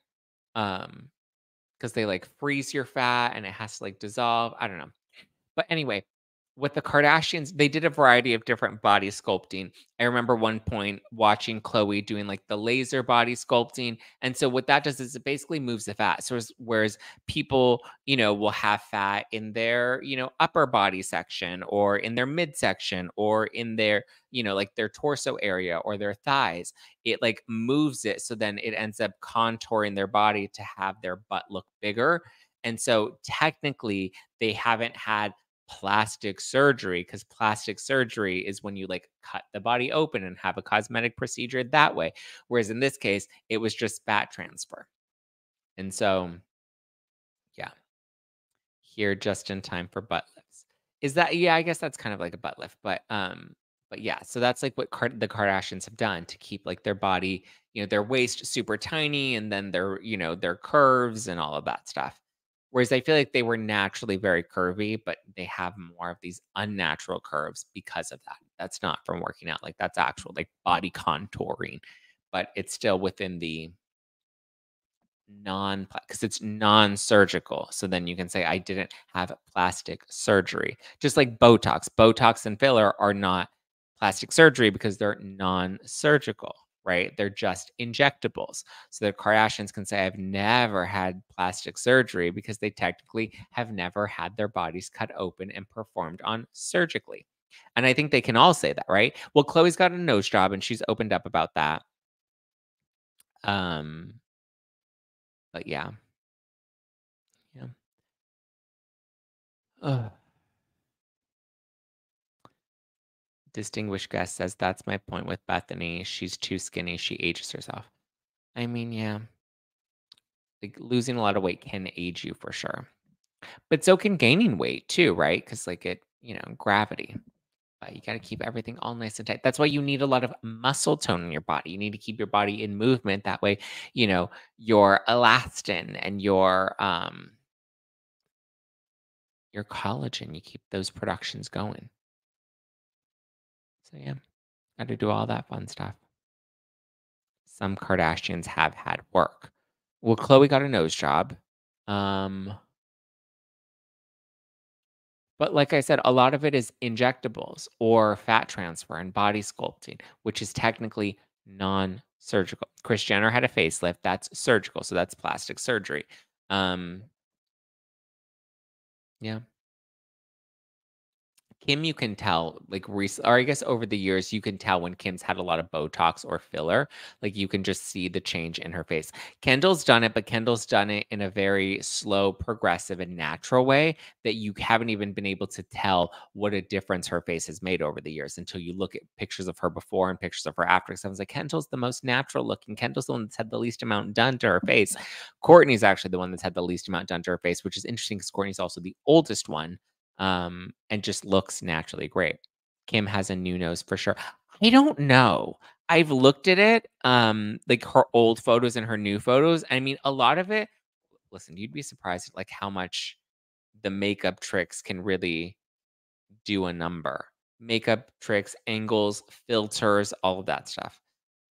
Um, because they freeze your fat and it has to dissolve. I don't know. But anyway, with the Kardashians, they did a variety of different body sculpting. I remember one point watching Chloe doing the laser body sculpting. And so what that does is it basically moves the fat. So whereas people, will have fat in their, upper body section or in their midsection or in their, their torso area or their thighs, it moves it. So then it ends up contouring their body to have their butt look bigger. And so technically they haven't had plastic surgery because plastic surgery is when you cut the body open and have a cosmetic procedure that way. Whereas in this case, it was just fat transfer. And so, yeah, here just in time for butt lifts. Is that yeah, I guess that's kind of like a butt lift, but yeah, so that's what the Kardashians have done to keep their body, their waist super tiny and then their curves and all of that stuff. Whereas I feel like they were naturally very curvy, but they have more of these unnatural curves because of that. That's not from working out. That's actual body contouring, but it's still within the because it's non-surgical. So then you can say, I didn't have plastic surgery. Just like Botox. Botox and filler are not plastic surgery because they're non-surgical, right? They're just injectables. So the Kardashians can say, I've never had plastic surgery because they technically have never had their bodies cut open and performed on surgically. And I think they can all say that, right? Well, Chloe's got a nose job and she's opened up about that. Um, but yeah. Yeah. Ugh. Distinguished guest says, "That's my point with Bethenny. She's too skinny. She ages herself." I mean, yeah. like, losing a lot of weight can age you for sure. But so can gaining weight too, right? Because like, gravity. You gotta keep everything all nice and tight. That's why you need a lot of muscle tone in your body. You need to keep your body in movement. That way, your elastin and your collagen, you keep those productions going. So yeah, gotta do all that fun stuff. Some Kardashians have had work. Well, Chloe got a nose job. Um, but like I said, a lot of it is injectables or fat transfer and body sculpting, which is technically non-surgical. Kris Jenner had a facelift, that's surgical, so that's plastic surgery. Um, yeah. Kim, you can tell, like, or I guess over the years, you can tell when Kim's had a lot of Botox or filler. Like, you can just see the change in her face. Kendall's done it, but Kendall's done it in a very slow, progressive, and natural way that you haven't even been able to tell what a difference her face has made over the years until you look at pictures of her before and pictures of her after. Because I was like, Kendall's the most natural looking. Kendall's the one that's had the least amount done to her face. Courtney's actually the one that's had the least amount done to her face, which is interesting because Courtney's also the oldest one and just looks naturally great. Kim has a new nose for sure. I don't know. I've looked at it, like her old photos and her new photos. I mean, a lot of it, listen, you'd be surprised at like how much the makeup tricks can really do a number. Makeup tricks, angles, filters, all of that stuff.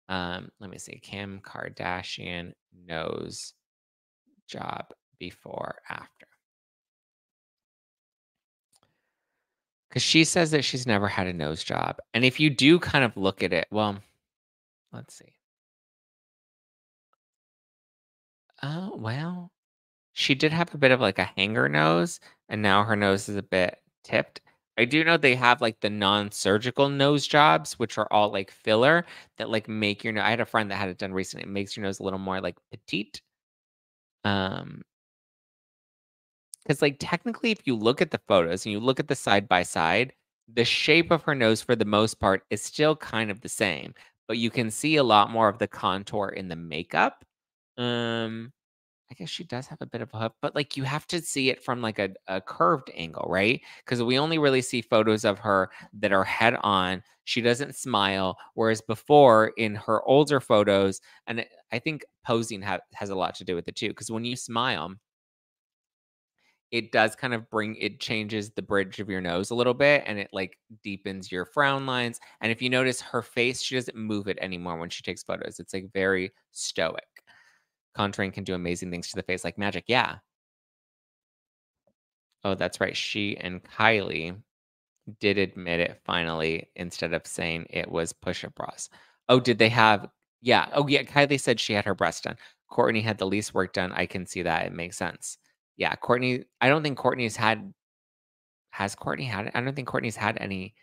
Let me see. Kim Kardashian nose job before after. 'Cause she says that she's never had a nose job, and if you do kind of look at it, well, let's see. Oh, well, she did have a bit of, like, a hanger nose, and now her nose is a bit tipped. I do know they have, like, the non-surgical nose jobs, which are all, like, filler that, like, make your I had a friend that had it done recently. It makes your nose a little more, like, petite. Um 'Cause, like, technically, if you look at the photos and you look at the side by side, the shape of her nose for the most part is still kind of the same, but you can see a lot more of the contour in the makeup. Um, I guess she does have a bit of a hoof, but, like, you have to see it from, like, a curved angle, right? Because we only really see photos of her that are head on. She doesn't smile, whereas before in her older photos and I think posing has a lot to do with it too. Because when you smile it does kind of it changes the bridge of your nose a little bit and it like deepens your frown lines. And if you notice her face, she doesn't move it anymore when she takes photos. It's like very stoic. Contouring can do amazing things to the face like magic. Yeah. Oh, that's right. She and Kylie did admit it finally instead of saying it was push-up bras. Oh, did they have yeah. Oh, yeah, Kylie said she had her breast done. Courtney had the least work done. I can see that. It makes sense. Yeah, Courtney I don't think Courtney's had has Courtney had it? I don't think Courtney's had any,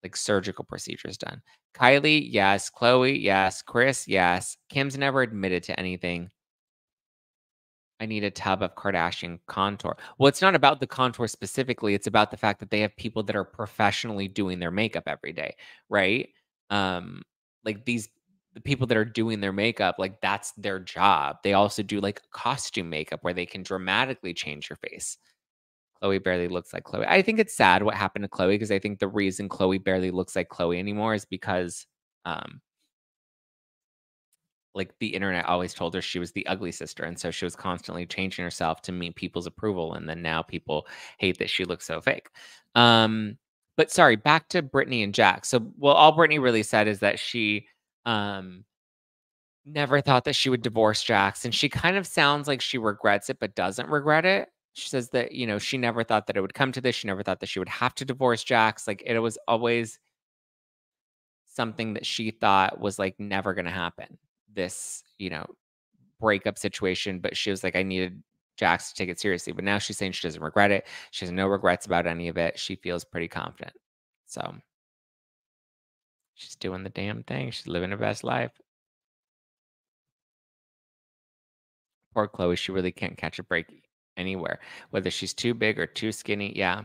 like, surgical procedures done. Kylie, yes. Chloe, yes. Kris, yes. Kim's never admitted to anything. I need a tub of Kardashian contour. Well, it's not about the contour specifically, it's about the fact that they have people that are professionally doing their makeup every day, right? Um, like, the people that are doing their makeup, like, that's their job. They also do, like, costume makeup where they can dramatically change your face. Chloe barely looks like Chloe. I think it's sad what happened to Chloe because I think the reason Chloe barely looks like Chloe anymore is because, um, like, the internet always told her she was the ugly sister, and so she was constantly changing herself to meet people's approval, and then now people hate that she looks so fake. But sorry, back to Brittany and Jax. So, well, all Brittany really said is that she, um, never thought that she would divorce Jax, and she kind of sounds like she regrets it, but doesn't regret it. She says that, she never thought that it would come to this. She never thought that she would have to divorce Jax. Like, it was always something that she thought was, like, never gonna happen. This, breakup situation, but she was like, "I needed Jax to take it seriously." But now she's saying she doesn't regret it. She has no regrets about any of it. She feels pretty confident. So, she's doing the damn thing. She's living her best life. Poor Chloe, she really can't catch a break anywhere, whether she's too big or too skinny. Yeah,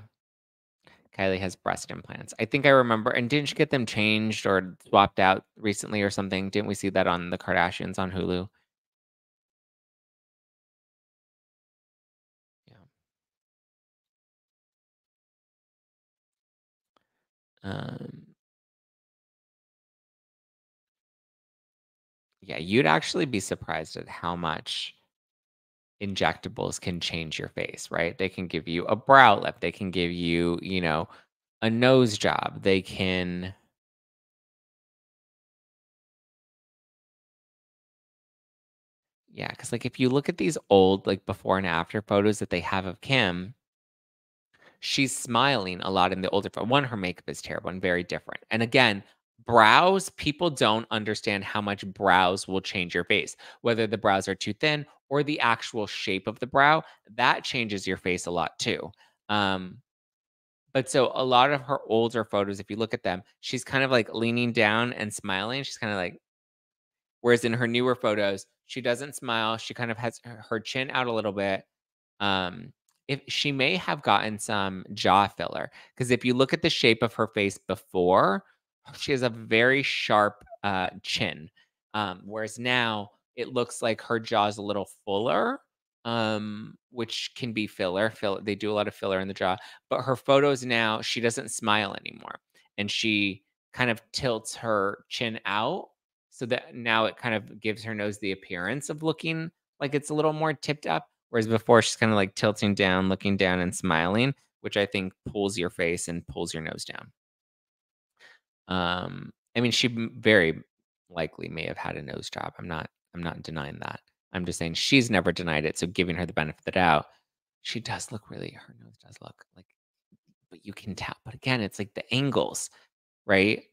Kylie has breast implants. I think I remember. And didn't she get them changed or swapped out recently or something? Didn't we see that on the Kardashians on Hulu? Um, yeah, you'd actually be surprised at how much injectables can change your face, right? They can give you a brow lift, they can give you, a nose job. They can yeah, because like if you look at these old like before and after photos that they have of Kim, she's smiling a lot in the older photo. One, her makeup is terrible and very different. And again, brows, people don't understand how much brows will change your face. Whether the brows are too thin or the actual shape of the brow, that changes your face a lot too. Um, but so a lot of her older photos, if you look at them, she's kind of like leaning down and smiling. She's kind of like, whereas in her newer photos, she doesn't smile. She kind of has her chin out a little bit. Um, if she may have gotten some jaw filler, because if you look at the shape of her face before, she has a very sharp chin, whereas now it looks like her jaw is a little fuller, which can be filler. They do a lot of filler in the jaw, but her photos now she doesn't smile anymore, and she kind of tilts her chin out so that now it kind of gives her nose the appearance of looking like it's a little more tipped up. Whereas before she's kinda, like, tilting down, looking down, and smiling, which I think pulls your face and pulls your nose down. I mean, she very likely may have had a nose job. I'm not denying that. I'm just saying she's never denied it, so giving her the benefit of the doubt, she does look really her nose does look like but you can tell. But again, it's like the angles, right?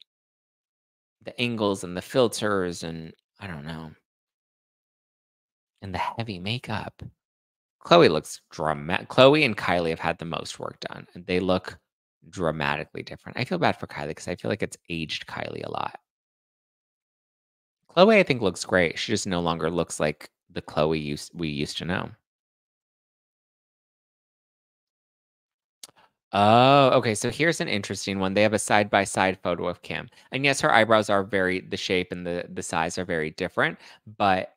The angles and the filters and I don't know, and the heavy makeup. Chloe looks dramatic. Chloe and Kylie have had the most work done, and they look dramatically different. I feel bad for Kylie because I feel like it's aged Kylie a lot. Chloe, I think, looks great. She just no longer looks like the Chloe we used to know. Oh, okay. So here's an interesting one. They have a side by side photo of Kim, and yes, her eyebrows are the shape and the size are very different, but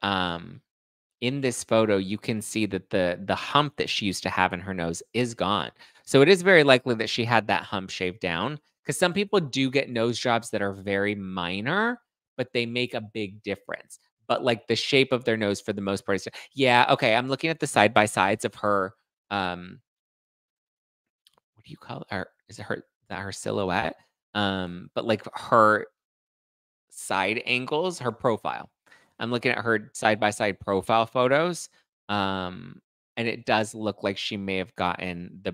in this photo, you can see that the hump that she used to have in her nose is gone. So it is very likely that she had that hump shaved down because some people do get nose jobs that are very minor, but they make a big difference. But like the shape of their nose for the most part is yeah, okay. I'm looking at the side by sides of her what do you call it? Is it her is that her silhouette? But like her side angles, her profile. I'm looking at her side by side profile photos, um, and it does look like she may have gotten the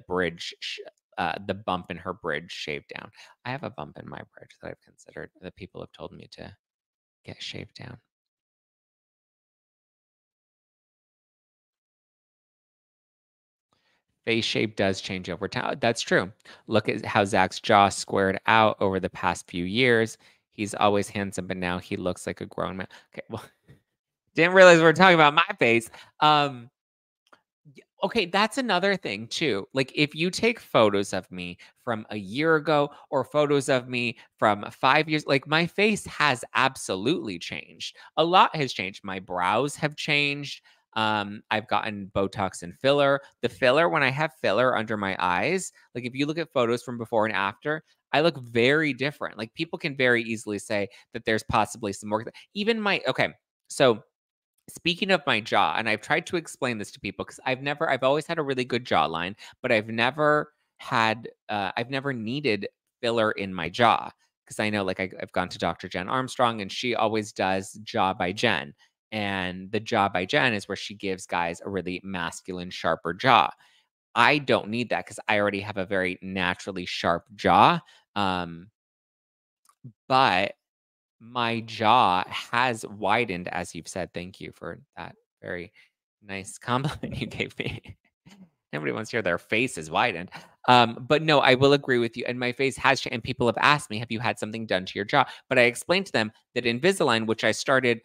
bump in her bridge shaved down. I have a bump in my bridge that I've considered that people have told me to get shaved down. Face shape does change over time. That's true. Look at how Zach's jaw squared out over the past few years. He's always handsome, but now he looks like a grown man. Okay, well, didn't realize we were talking about my face. Um, Okay, that's another thing too. Like if you take photos of me from a year ago or photos of me from 5 years, like my face has absolutely changed. A lot has changed. My brows have changed. I've gotten Botox and filler. The filler, when I have filler under my eyes, like if you look at photos from before and after, I look very different. Like people can very easily say that there's possibly some more. Even my okay, so speaking of my jaw, and I've tried to explain this to people because I've always had a really good jawline, but I've never needed filler in my jaw because I know like I've gone to Dr. Jen Armstrong and she always does jaw by Jen. And the jaw by Jen is where she gives guys a really masculine, sharper jaw. I don't need that because I already have a very naturally sharp jaw. Um, but my jaw has widened, as you've said. Thank you for that very nice compliment you gave me. Nobody wants to hear their face is widened. But no, I will agree with you. And my face has changed. And people have asked me, have you had something done to your jaw? But I explained to them that Invisalign, which I started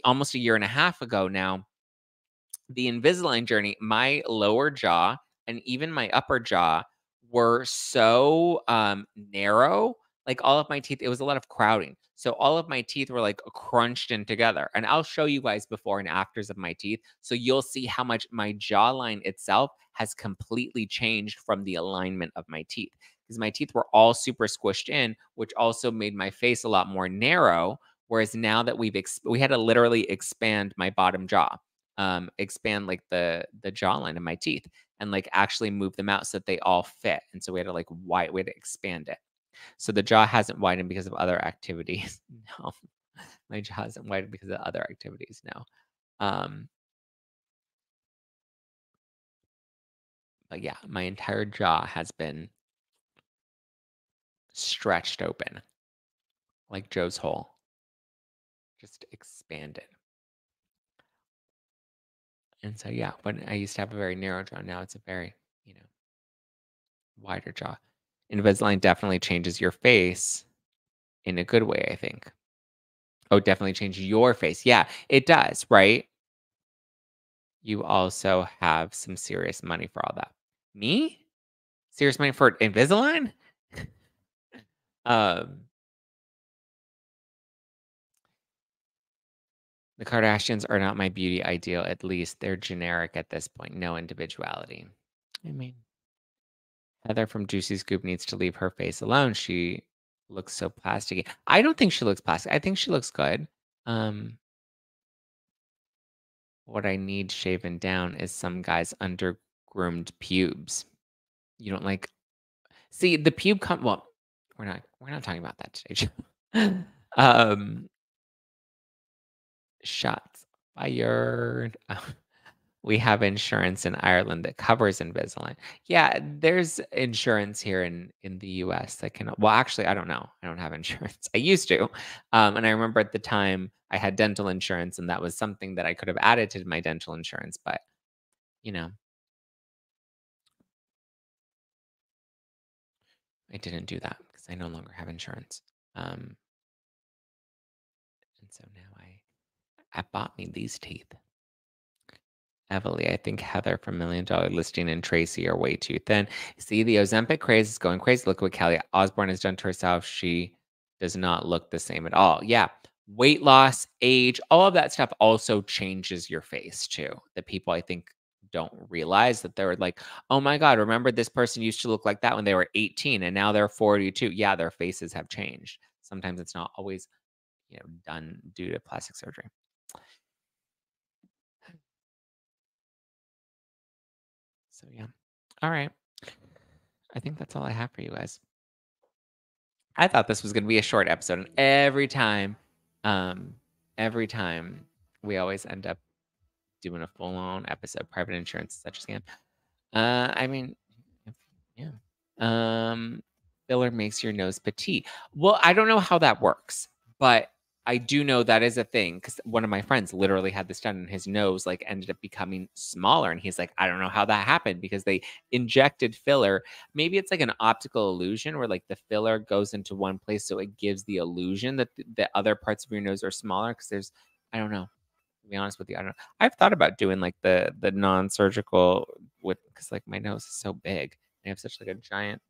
almost a year and a half ago now, the Invisalign journey, my lower jaw and even my upper jaw were so narrow. Like all of my teeth, it was a lot of crowding. So all of my teeth were like crunched in together. And I'll show you guys before and afters of my teeth. So you'll see how much my jawline itself has completely changed from the alignment of my teeth. because my teeth were all super squished in, which also made my face a lot more narrow. Whereas now that we had to literally expand my bottom jaw, expand like the jawline of my teeth, and like actually move them out so that they all fit. And so we had to we had to expand it. So the jaw hasn't widened because of other activities. No, my jaw hasn't widened because of other activities. No. Um, but yeah, my entire jaw has been stretched open like Joe's hole, just expanded. And so yeah, when I used to have a very narrow jaw, now it's a very, wider jaw. Invisalign definitely changes your face in a good way, I think. Oh, definitely change your face. Yeah, it does, right? You also have some serious money for all that. Me? Serious money for Invisalign? Um, the Kardashians are not my beauty ideal, at least they're generic at this point, no individuality. I mean, Heather from Juicy Scoop needs to leave her face alone. She looks so plasticky. I don't think she looks plastic. I think she looks good. Um, what I need shaven down is some guy's undergroomed pubes. You don't like see the well, we're not talking about that today. um shots fired. We have insurance in Ireland that covers Invisalign. Yeah, there's insurance here in the US that can well, actually, I don't know. I don't have insurance. I used to. And I remember at the time I had dental insurance, and that was something that I could have added to my dental insurance, but, you know, I didn't do that because I no longer have insurance. Um, and so now I bought me these teeth. Heavily. I think Heather from Million Dollar Listing and Tracy are way too thin. See, the Ozempic craze is going crazy. Look what Kelly Osbourne has done to herself. She does not look the same at all. Yeah. Weight loss, age, all of that stuff also changes your face too. That people I think don't realize that they're like, oh my God, remember this person used to look like that when they were 18 and now they're 42. Yeah, their faces have changed. Sometimes it's not always, done due to plastic surgery. So yeah. All right. I think that's all I have for you guys. I thought this was gonna be a short episode, and um, every time we always end up doing a full-on episode. Private insurance is such a scam. I mean, if yeah. Um, Filler makes your nose petite. Well, I don't know how that works, but I do know that is a thing because one of my friends literally had this done and his nose, like, ended up becoming smaller, and he's like, "I don't know how that happened because they injected filler." Maybe it's like an optical illusion where, like, the filler goes into one place, so it gives the illusion that the other parts of your nose are smaller. Because there's I don't know. To be honest with you, I don't know. I've thought about doing, like, the non-surgical with because, like, my nose is so big. I have such, like, a giant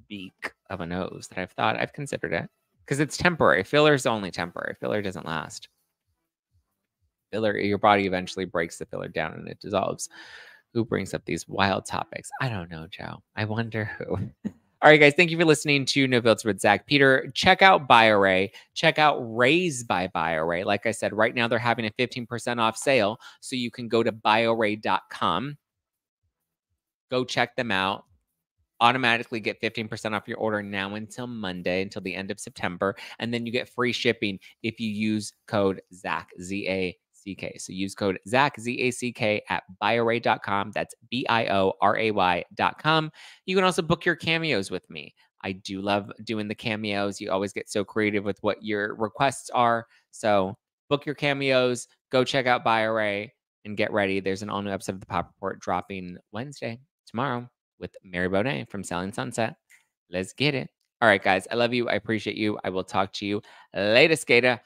beak of a nose that I've considered it because it's temporary. Filler's only temporary. Filler doesn't last. Filler your body eventually breaks the filler down and it dissolves. Who brings up these wild topics? I don't know, Joe. I wonder who. All right, guys, thank you for listening to No Filter with Zach Peter. Check out BioRay. Check out Raise by BioRay. Like I said, right now they're having a 15% off sale, so you can go to bioray.com. Go check them out. Automatically get 15% off your order now until Monday, until the end of September. And then you get free shipping if you use code ZACK, ZACK. So use code ZACK, ZACK at bioray.com. That's BIORAY.com. You can also book your cameos with me. I do love doing the cameos. You always get so creative with what your requests are. So book your cameos, go check out BioRay, and get ready. There's an all new episode of the Pop Report dropping Wednesday, tomorrow, with Mary Bonet from Selling Sunset. Let's get it. All right, guys. I love you. I appreciate you. I will talk to you later, Skater.